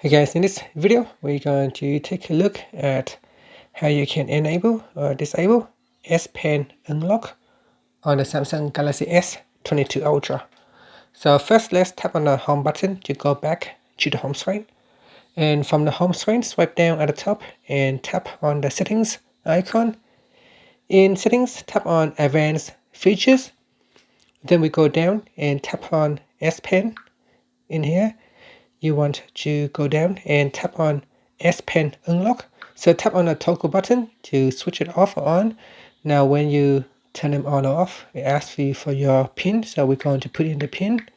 Hey guys, in this video we're going to take a look at how you can enable or disable S Pen Unlock on the Samsung Galaxy S22 Ultra. So first let's tap on the home button to go back to the home screen, and from the home screen swipe down at the top and tap on the settings icon. In settings, tap on advanced features, then we go down and tap on S Pen. In here you want to go down and tap on S Pen Unlock. So tap on the toggle button to switch it off or on. Now when you turn them on or off, it asks you for your pin, so we're going to put in the pin,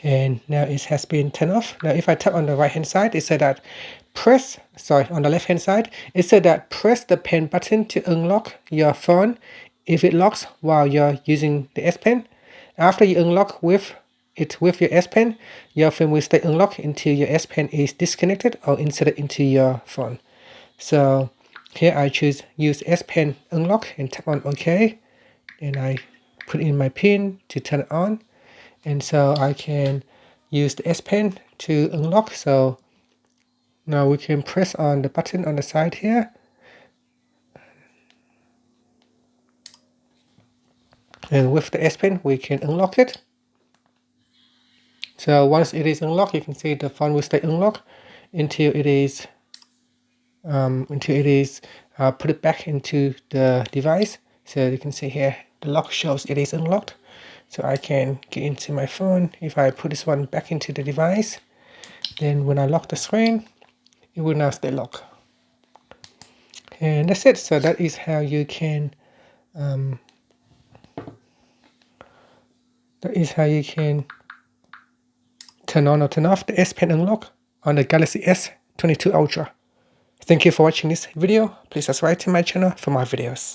and now it has been turned off. Now if I tap on the right hand side, it said that on the left hand side, it said that press the pen button to unlock your phone if it locks while you're using the S Pen. After you unlock with your S Pen, your phone will stay unlocked until your S Pen is disconnected or inserted into your phone. So here I choose use S Pen Unlock and tap on OK, and I put in my pin to turn it on, and so I can use the S Pen to unlock. So now we can press on the button on the side here, and with the S Pen we can unlock it. So once it is unlocked, you can see the phone will stay unlocked until it is put it back into the device. So you can see here the lock shows it is unlocked. So I can get into my phone. If I put this one back into the device, then when I lock the screen, it will now stay locked. And that's it. So that is how you can turn on or turn off the S Pen Unlock on the Galaxy S22 Ultra. Thank you for watching this video. Please subscribe to my channel for more videos.